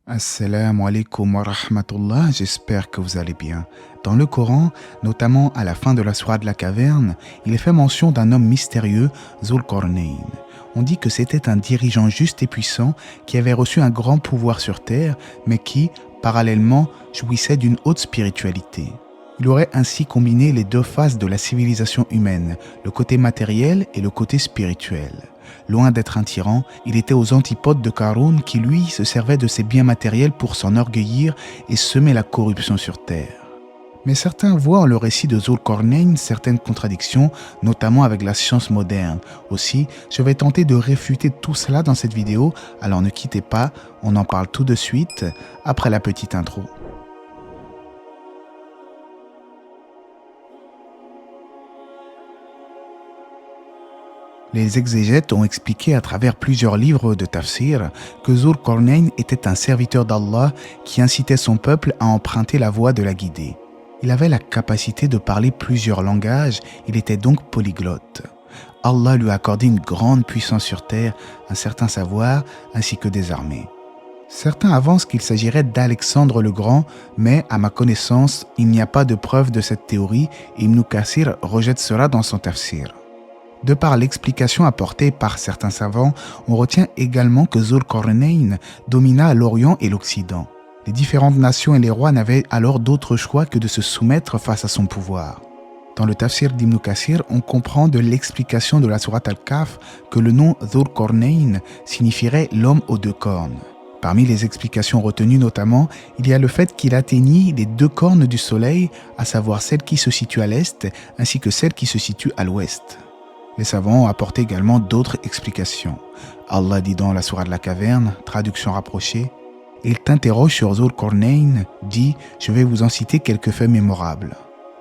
Assalamu alaikum wa rahmatullah, j'espère que vous allez bien. Dans le Coran, notamment à la fin de la sourate de la caverne, il est fait mention d'un homme mystérieux, Zulqarnayn. On dit que c'était un dirigeant juste et puissant qui avait reçu un grand pouvoir sur terre, mais qui, parallèlement, jouissait d'une haute spiritualité. Il aurait ainsi combiné les deux faces de la civilisation humaine, le côté matériel et le côté spirituel. Loin d'être un tyran, il était aux antipodes de Qarûn qui, lui, se servait de ses biens matériels pour s'enorgueillir et semer la corruption sur terre. Mais certains voient en le récit de Zulqarnayn certaines contradictions, notamment avec la science moderne. Aussi, je vais tenter de réfuter tout cela dans cette vidéo, alors ne quittez pas, on en parle tout de suite, après la petite intro. Les exégètes ont expliqué à travers plusieurs livres de tafsir que Zulqarnayn était un serviteur d'Allah qui incitait son peuple à emprunter la voie de la guidée. Il avait la capacité de parler plusieurs langages, il était donc polyglotte. Allah lui a accordé une grande puissance sur terre, un certain savoir ainsi que des armées. Certains avancent qu'il s'agirait d'Alexandre le Grand, mais à ma connaissance, il n'y a pas de preuve de cette théorie et Ibn Kathir rejette cela dans son tafsir. De par l'explication apportée par certains savants, on retient également que Zulqarnayn domina l'Orient et l'Occident. Les différentes nations et les rois n'avaient alors d'autre choix que de se soumettre face à son pouvoir. Dans le tafsir d'Ibn Kathir, on comprend de l'explication de la sourate Al-Kahf que le nom Zulqarnayn signifierait l'homme aux deux cornes. Parmi les explications retenues notamment, il y a le fait qu'il atteignit les deux cornes du soleil, à savoir celle qui se situe à l'est ainsi que celle qui se situe à l'ouest. Les savants ont apporté également d'autres explications. Allah dit dans la sourate de la caverne, traduction rapprochée, « Il t'interroge sur Zulqarnayn, dit « Je vais vous en citer quelques faits mémorables. »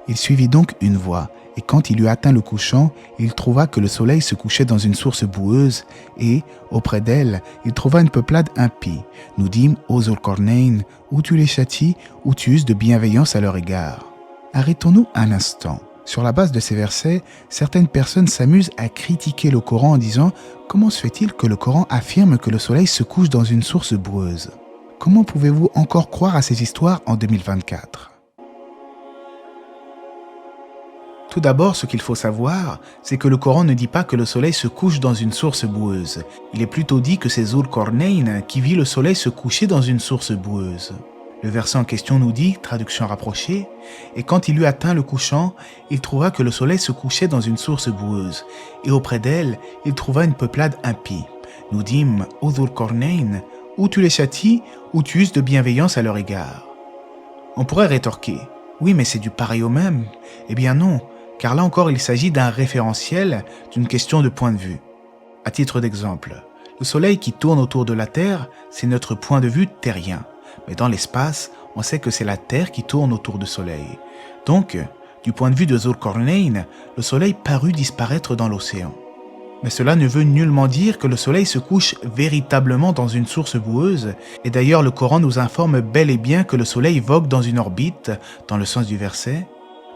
Il suivit donc une voie, et quand il eut atteint le couchant, il trouva que le soleil se couchait dans une source boueuse, et, auprès d'elle, il trouva une peuplade impie. Nous dîmes, ô Zulqarnayn, ou tu les châties, ou tu uses de bienveillance à leur égard. Arrêtons-nous un instant. Sur la base de ces versets, certaines personnes s'amusent à critiquer le Coran en disant « Comment se fait-il que le Coran affirme que le soleil se couche dans une source boueuse ?» Comment pouvez-vous encore croire à ces histoires en 2024 ? Tout d'abord, ce qu'il faut savoir, c'est que le Coran ne dit pas que le soleil se couche dans une source boueuse. Il est plutôt dit que c'est Zulqarnayn qui vit le soleil se coucher dans une source boueuse. Le verset en question nous dit, traduction rapprochée, « Et quand il eut atteint le couchant, il trouva que le soleil se couchait dans une source boueuse, et auprès d'elle, il trouva une peuplade impie. Nous dîmes, ô Zulqarnayn, ou tu les châties, ou tu uses de bienveillance à leur égard. » On pourrait rétorquer, « Oui, mais c'est du pareil au même. » Eh bien non, car là encore il s'agit d'un référentiel, d'une question de point de vue. À titre d'exemple, le soleil qui tourne autour de la Terre, c'est notre point de vue terrien. Mais dans l'espace, on sait que c'est la Terre qui tourne autour du Soleil. Donc, du point de vue de Zulqarnayn, le Soleil parut disparaître dans l'océan. Mais cela ne veut nullement dire que le Soleil se couche véritablement dans une source boueuse, et d'ailleurs le Coran nous informe bel et bien que le Soleil vogue dans une orbite, dans le sens du verset.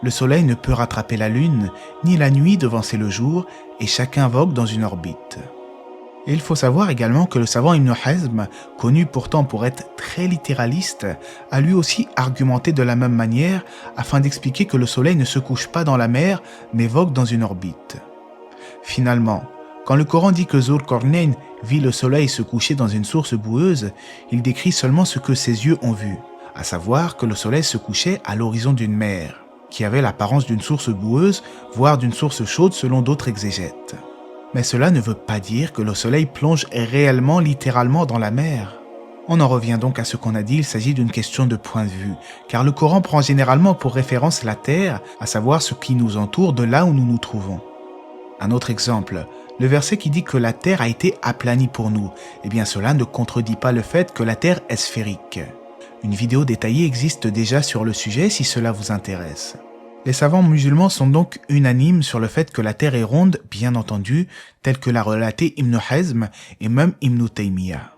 Le Soleil ne peut rattraper la Lune, ni la nuit devancer le jour, et chacun vogue dans une orbite. Et il faut savoir également que le savant Ibn Hazm, connu pourtant pour être très littéraliste, a lui aussi argumenté de la même manière afin d'expliquer que le soleil ne se couche pas dans la mer mais vogue dans une orbite. Finalement, quand le Coran dit que Zulqarnayn vit le soleil se coucher dans une source boueuse, il décrit seulement ce que ses yeux ont vu, à savoir que le soleil se couchait à l'horizon d'une mer, qui avait l'apparence d'une source boueuse, voire d'une source chaude selon d'autres exégètes. Mais cela ne veut pas dire que le soleil plonge réellement, littéralement dans la mer. On en revient donc à ce qu'on a dit, il s'agit d'une question de point de vue, car le Coran prend généralement pour référence la terre, à savoir ce qui nous entoure de là où nous nous trouvons. Un autre exemple, le verset qui dit que la terre a été aplanie pour nous, eh bien cela ne contredit pas le fait que la terre est sphérique. Une vidéo détaillée existe déjà sur le sujet si cela vous intéresse. Les savants musulmans sont donc unanimes sur le fait que la Terre est ronde, bien entendu, tel que l'a relaté Ibn Hazm et même Ibn Taymiyyah.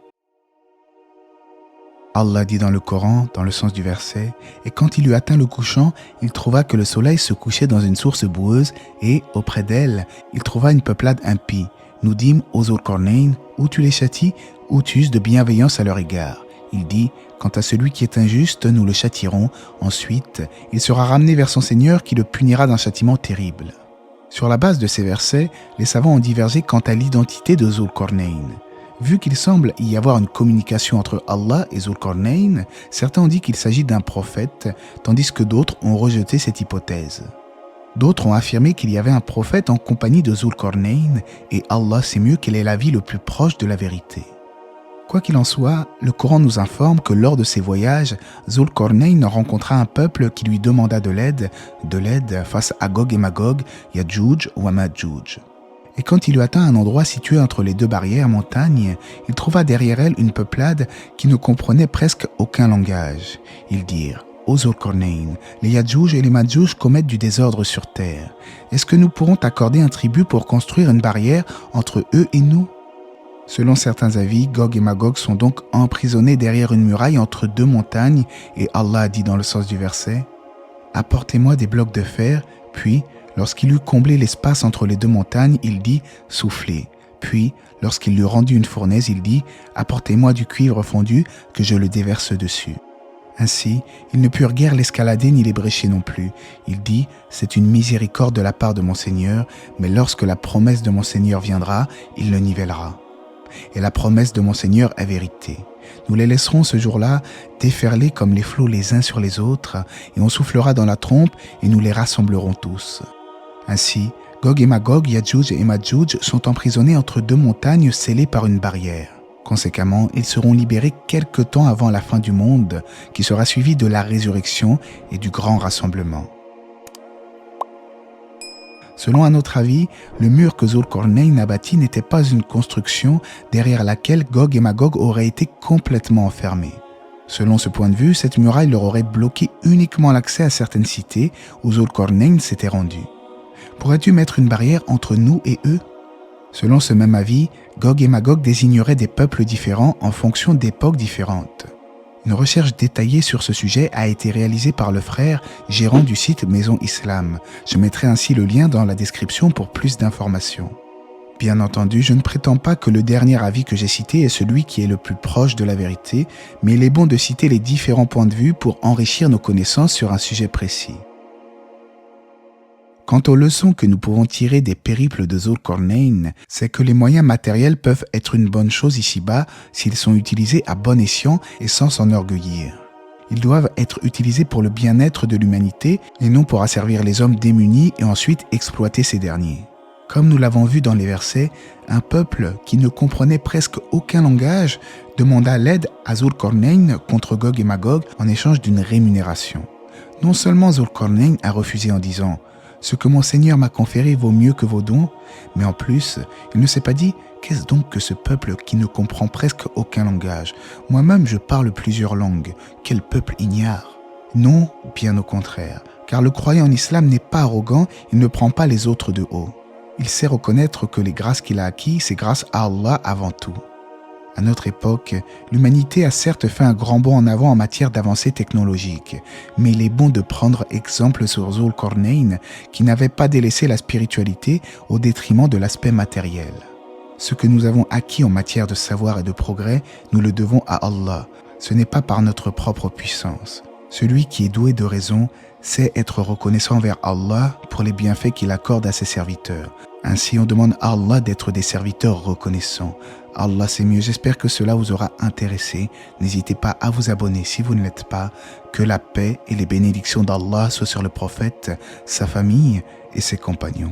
Allah dit dans le Coran, dans le sens du verset, « Et quand il eut atteint le couchant, il trouva que le soleil se couchait dans une source boueuse, et, auprès d'elle, il trouva une peuplade impie. Nous dîmes, ô Zulqarnayn, ou tu les châties, ou tu uses de bienveillance à leur égard. » Il dit « Quant à celui qui est injuste, nous le châtierons. Ensuite, il sera ramené vers son Seigneur qui le punira d'un châtiment terrible. » Sur la base de ces versets, les savants ont divergé quant à l'identité de Zulqarnain. Vu qu'il semble y avoir une communication entre Allah et Zulqarnain, certains ont dit qu'il s'agit d'un prophète, tandis que d'autres ont rejeté cette hypothèse. D'autres ont affirmé qu'il y avait un prophète en compagnie de Zulqarnain, et Allah sait mieux quel est l'avis le plus proche de la vérité. Quoi qu'il en soit, le Coran nous informe que lors de ses voyages, Zulqarnain rencontra un peuple qui lui demanda de l'aide face à Gog et Magog, Ya'juj ou Ma'juj. Et quand il eut atteint un endroit situé entre les deux barrières montagnes, il trouva derrière elle une peuplade qui ne comprenait presque aucun langage. Ils dirent « Ô Zulqarnain, les Ya'juj et les Ma'juj commettent du désordre sur terre. Est-ce que nous pourrons t'accorder un tribut pour construire une barrière entre eux et nous ?» Selon certains avis, Gog et Magog sont donc emprisonnés derrière une muraille entre deux montagnes et Allah a dit dans le sens du verset « Apportez-moi des blocs de fer, puis, lorsqu'il eut comblé l'espace entre les deux montagnes, il dit « Soufflez ». Puis, lorsqu'il lui rendu une fournaise, il dit « Apportez-moi du cuivre fondu, que je le déverse dessus ». Ainsi, ils ne purent guère l'escalader ni l'ébrécher non plus. Il dit « C'est une miséricorde de la part de mon Seigneur, mais lorsque la promesse de mon Seigneur viendra, il le nivellera. » Et la promesse de mon Seigneur est vérité. Nous les laisserons ce jour-là déferler comme les flots les uns sur les autres, et on soufflera dans la trompe et nous les rassemblerons tous. Ainsi, Gog et Magog, Ya'juj et Ma'juj sont emprisonnés entre deux montagnes scellées par une barrière. Conséquemment, ils seront libérés quelque temps avant la fin du monde, qui sera suivie de la résurrection et du grand rassemblement. Selon un autre avis, le mur que Zulqarnain a bâti n'était pas une construction derrière laquelle Gog et Magog auraient été complètement enfermés. Selon ce point de vue, cette muraille leur aurait bloqué uniquement l'accès à certaines cités où Zulqarnain s'était rendu. Pourrais-tu mettre une barrière entre nous et eux ? Selon ce même avis, Gog et Magog désigneraient des peuples différents en fonction d'époques différentes. Une recherche détaillée sur ce sujet a été réalisée par le frère gérant du site Maison Islam. Je mettrai ainsi le lien dans la description pour plus d'informations. Bien entendu, je ne prétends pas que le dernier avis que j'ai cité est celui qui est le plus proche de la vérité, mais il est bon de citer les différents points de vue pour enrichir nos connaissances sur un sujet précis. Quant aux leçons que nous pouvons tirer des périples de Zulqarnain, c'est que les moyens matériels peuvent être une bonne chose ici-bas s'ils sont utilisés à bon escient et sans s'enorgueillir. Ils doivent être utilisés pour le bien-être de l'humanité et non pour asservir les hommes démunis et ensuite exploiter ces derniers. Comme nous l'avons vu dans les versets, un peuple qui ne comprenait presque aucun langage demanda l'aide à Zulqarnain contre Gog et Magog en échange d'une rémunération. Non seulement Zulqarnain a refusé en disant « Ce que mon Seigneur m'a conféré vaut mieux que vos dons », mais en plus, il ne s'est pas dit « Qu'est-ce donc que ce peuple qui ne comprend presque aucun langage ? Moi-même, je parle plusieurs langues. Quel peuple ignare ?» Non, bien au contraire, car le croyant en islam n'est pas arrogant, il ne prend pas les autres de haut. Il sait reconnaître que les grâces qu'il a acquises, c'est grâce à Allah avant tout. À notre époque, l'humanité a certes fait un grand bond en avant en matière d'avancées technologiques, mais il est bon de prendre exemple sur Zulqarnain qui n'avait pas délaissé la spiritualité au détriment de l'aspect matériel. Ce que nous avons acquis en matière de savoir et de progrès, nous le devons à Allah. Ce n'est pas par notre propre puissance. Celui qui est doué de raison sait être reconnaissant envers Allah pour les bienfaits qu'il accorde à ses serviteurs. Ainsi, on demande à Allah d'être des serviteurs reconnaissants. Allah sait mieux, j'espère que cela vous aura intéressé. N'hésitez pas à vous abonner si vous ne l'êtes pas. Que la paix et les bénédictions d'Allah soient sur le prophète, sa famille et ses compagnons.